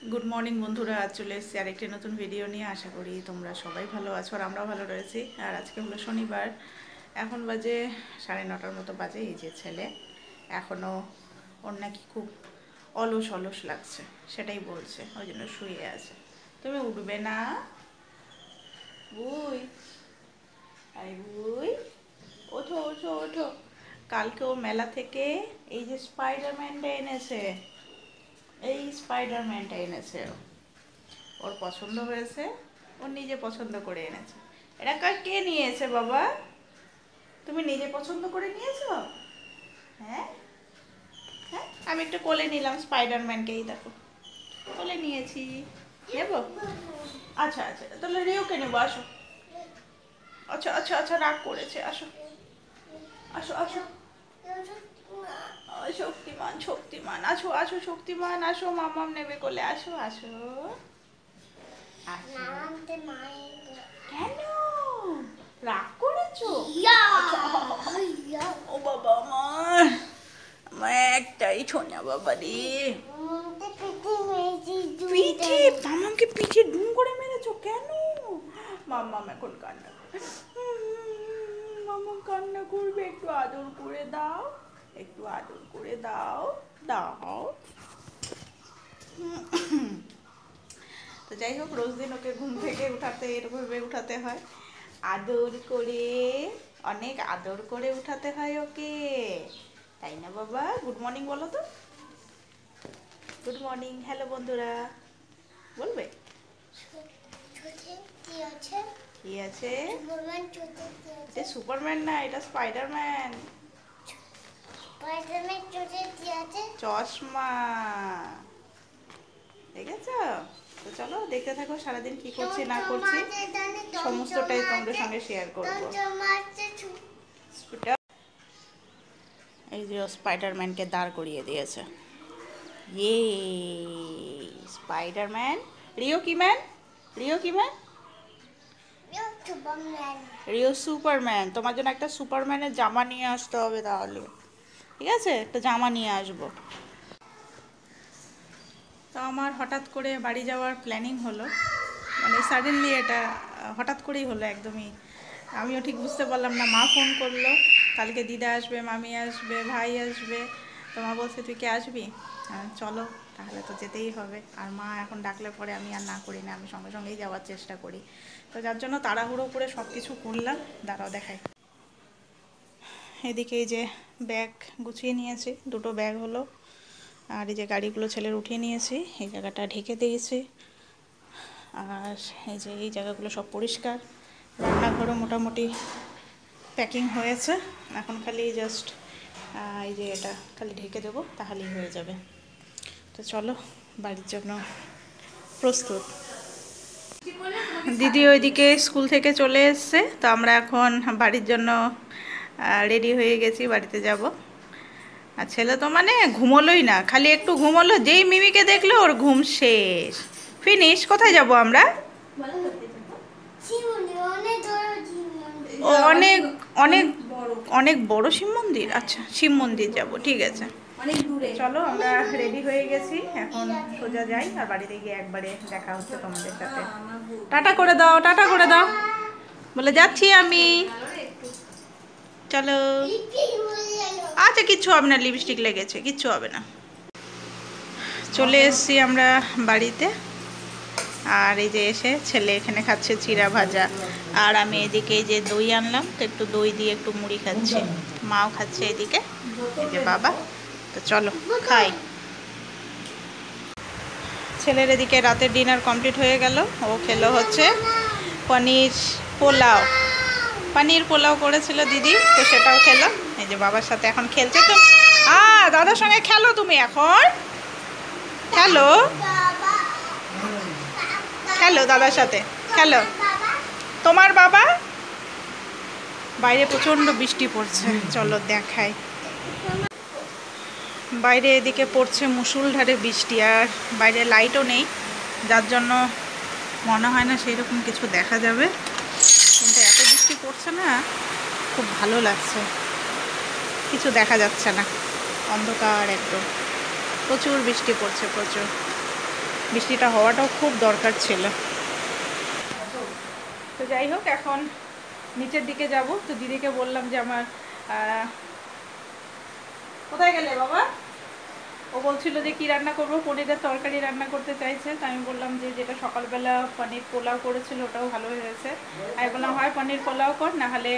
Good morning বন্ধুরা, আজ চলে এসেছি আরেকটি নতুন ভিডিও নিয়ে। আশা করি তোমরা সবাই ভালো আছো আর আমরাও ভালো রয়েছি। আর আজকে হলো শনিবার, এখন বাজে 9:30 মতো বাজে। এই যে ছেলে এখনও ওর নাকি খুব অলস অলস লাগছে, সেটাই বলছে, ওই জন্য শুয়ে আছে। তুমি উঠবে না বুই? আই বুই, ওঠো ওঠো ওঠো। কালকে ও মেলা থেকে এই যে স্পাইডারম্যানটা এনেছে, এই স্পাইডারম্যানটা এনেছে। ওর পছন্দ হয়েছে, ও নিজে পছন্দ করে এনেছে। এটা কে নিয়েছে বাবা? তুমি নিজে পছন্দ করে নিয়েছো? হ্যাঁ হ্যাঁ, আমি একটু কোলে নিলাম স্পাইডারম্যানকে, এই দেখো কোলে নিয়েছি। নেবো? আচ্ছা আচ্ছা, তাহলে রিওকে নেবো, আসো। আচ্ছা আচ্ছা আচ্ছা, রাগ করেছে, আসো আসো আসো। শক্তিমান শক্তিমান, আসো আসো শক্তিমান, আসো মামাম নেবে কোলে, আসো আসো আসো। কেন রাগ করেছো? ও বাবা, আমার আমার একটাই ছোনা বাবা রে। পিঠে? মামামকে পিঠে ডুম করে মেরেছো কেন? মামাম এখন কান্না করবে, মামাম কান্না করবে, একটু আদর করে দাও, একটু আদর করে দাও, দাও। তো যাই হোক, রোজ দিন ওকে ঘুম থেকে উঠাতে এরকমভাবে উঠাতে হয়, আদর করে, অনেক আদর করে উঠাতে হয় ওকে, তাই না বাবা? গুড মর্নিং বলো তো, গুড মর্নিং। হ্যালো বন্ধুরা, বলবে কি আছে? এটা সুপারম্যান না, এটা স্পাইডারম্যান। চশমা, দেখেছো? তো চলো দেখতে থাকো, সারাদিন কি করছি না করছি সমস্তটাই তোমাদের সঙ্গে শেয়ার করবো। এই যে স্পাইডারম্যানকে দাঁড় করিয়ে দিয়েছে। ইয়ে স্পাইডারম্যান। রিও কি ম্যান? রিও কি ম্যান? Rio Superman. তোমার জন্য একটা সুপারম্যানের জামা নিয়ে আসতে হবে তাহলে, ঠিক আছে? একটা জামা নিয়ে আসবো। তো আমার হঠাৎ করে বাড়ি যাওয়ার প্ল্যানিং হলো, মানে সাডেনলি, এটা হঠাৎ করেই হলো একদমই। আমিও ঠিক বুঝতে পারলাম না। মা ফোন করলো, কালকে দিদা আসবে, মামি আসবে, ভাই আসবে। তো মা বলছে তুই কি আসবি? চলো তাহলে তো যেতেই হবে। আর মা এখন ডাকলে পরে আমি আর না করি না, আমি সঙ্গে সঙ্গেই যাওয়ার চেষ্টা করি। তো যার জন্য তাড়াহুড়ো করে সব কিছু করলাম। দাঁড়াও দেখাই। এদিকে এই যে ব্যাগ গুছিয়ে নিয়েছি, দুটো ব্যাগ হলো। আর এই যে গাড়িগুলো ছেলের উঠিয়ে নিয়েছি, এই জায়গাটা ঢেকে দিয়েছি। আর এই যে এই জায়গাগুলো সব পরিষ্কার। রান্নাঘরও মোটামুটি প্যাকিং হয়েছে, এখন খালি জাস্ট এই যে এটা খালি ঢেকে দেবো, তাহলেই হয়ে যাবে। তো চলো বাড়ির জন্য প্রস্তুত। দিদি ওইদিকে স্কুল থেকে চলে এসছে, তো আমরা এখন বাড়ির জন্য রেডি হয়ে গেছি, বাড়িতে যাব। আর ছেলে তো মানে ঘুমোলোই না, খালি একটু ঘুমোলো, যেই মিমিকে দেখলো ওর ঘুম শেষ, ফিনিশ। কোথায় যাব আমরা? ও অনেক অনেক অনেক বড় শিব মন্দির। আচ্ছা, শিব মন্দির যাব, ঠিক আছে। চলো আমরা রেডি হয়ে গেছি, এখন সোজা যাই, আর বাড়িতে গিয়ে একবারে দেখা হচ্ছে তোমাদের সাথে। টাটা করে দাও, টাটা করে দাও, বলে যাচ্ছি আমি। চলো। আচ্ছা, কিচ্ছু হবে না, লিপস্টিক লেগেছে, কিচ্ছু হবে না। চলে এসছি আমরা বাড়িতে। আর এই যে এসে ছেলে এখানে খাচ্ছে চিড়া ভাজা, আর আমি এদিকে এই যে দই আনলাম, তো একটু দই দিয়ে একটু মুড়ি খাচ্ছি। মাও খাচ্ছে এদিকে, এই যে বাবা। তো চলো খাই। ছেলের এদিকে রাতের ডিনার কমপ্লিট হয়ে গেল, ও খেলো হচ্ছে পনির পোলাও। পনির পোলাও করেছিল দিদি, তো সেটাও খেলো। এই যে বাবার সাথে এখন খেলছে। তো দাদার সঙ্গে খেলো তুমি, এখন খেলো, খেলো দাদার সাথে খেলো। তোমার বাবা বাইরে প্রচণ্ড বৃষ্টি পড়ছে, চলো দেখাই। বাইরে এদিকে পড়ছে মুষলধারে বৃষ্টি, আর বাইরে লাইটও নেই, যার জন্য মনে হয় না সেই রকম কিছু দেখা যাবে। কিন্তু এত বৃষ্টি পড়ছে না, খুব ভালো লাগছে। কিছু দেখা যাচ্ছে না, অন্ধকার একদম, প্রচুর বৃষ্টি পড়ছে, প্রচুর। বৃষ্টিটা হওয়াটাও খুব দরকার ছিল। তো যাই হোক, এখন নিচের দিকে যাব। তো দিদিকে বললাম যে আমার কোথায় গেলে বাবা? ও বলছিল যে কি রান্না করবো, পনিরের তরকারি রান্না করতে চাইছে। তো আমি বললাম যে যেটা সকালবেলা পনির পোলাও করেছিল ওটাও ভালো হয়েছে। আমি বললাম হয় পনির পোলাও কর, না হলে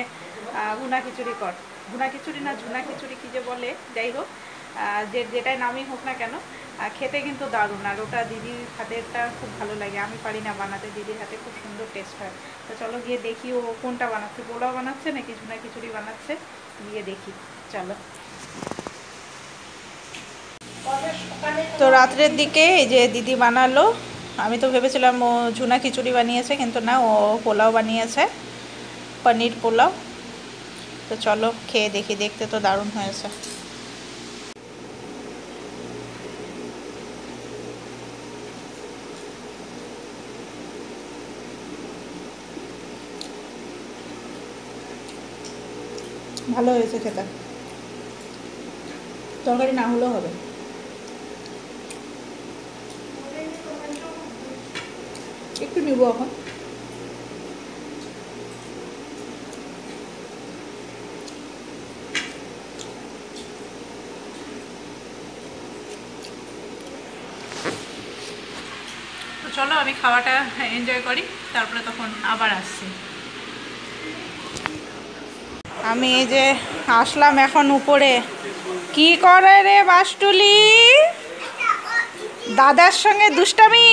ভুনা খিচুড়ি কর। ভুনা খিচুড়ি না ঝুনা খিচুড়ি কী যে বলে, যাই হোক যেটাই নামই হোক না কেন, খেতে কিন্তু দারুণ। আর ওটা দিদির হাতেরটা খুব ভালো লাগে, আমি পারি না বানাতে, দিদির হাতে খুব সুন্দর টেস্ট হয়। তো চলো গিয়ে দেখি ও কোনটা বানাচ্ছে, পোলাও বানাচ্ছে নাকি ঝুনা খিচুড়ি বানাচ্ছে, গিয়ে দেখি চলো। তো রাত্রের দিকে এই যে দিদি বানালো, আমি তো ভেবেছিলাম ও ঝুনা খিচুড়ি বানিয়েছে, কিন্তু না, ও পোলাও বানিয়েছে, পনির পোলাও। তো চলো খেয়ে দেখি, দেখতে তো দারুণ হয়েছে। ভালো হয়েছে খেতে, তরকারি না হলেও হবে। একটু নিব এখন। তো চলো আমি খাওয়াটা এনজয় করি, তারপরে তখন আবার আসছি। আমি এই যে আসলাম এখন উপরে। কি করে রে বাসটুলি, দাদার সঙ্গে দুষ্টামি?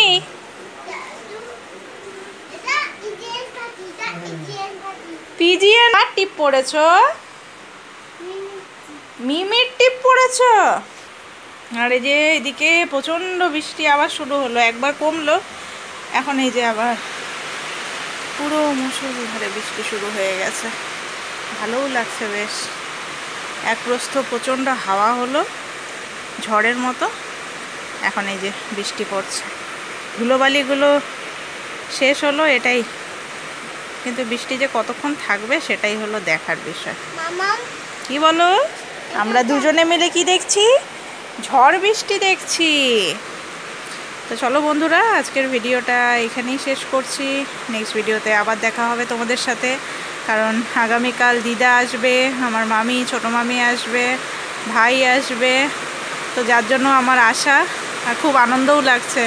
পিজিএন আর টিপ পড়েছ? মিমির টিপ পড়েছ? আর এই যে এদিকে প্রচণ্ড বৃষ্টি আবার শুরু হলো, একবার কমলো, এখন এই যে আবার পুরো মুষলধারে বৃষ্টি শুরু হয়ে গেছে। ভালোও লাগছে বেশ, এক প্রস্থ প্রচণ্ড হাওয়া হলো ঝড়ের মতো, এখন এই যে বৃষ্টি পড়ছে। ধুলোবালিগুলো শেষ হলো এটাই, কিন্তু বৃষ্টি যে কতক্ষণ থাকবে সেটাই হলো দেখার বিষয়। কি বলো? আমরা দুজনে মিলে কি দেখছি? ঝড় বৃষ্টি দেখছি। তো চলো বন্ধুরা, আজকের ভিডিওটা এখানেই শেষ করছি। নেক্সট ভিডিওতে আবার দেখা হবে তোমাদের সাথে, কারণ আগামীকাল দিদা আসবে, আমার মামি, ছোটো মামি আসবে, ভাই আসবে। তো যার জন্য আমার আশা, আর খুব আনন্দও লাগছে,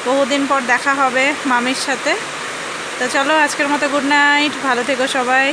বহুদিন পর দেখা হবে মামির সাথে। তো চলো আজকের মতো গুড নাইট, ভালো থেকো সবাই।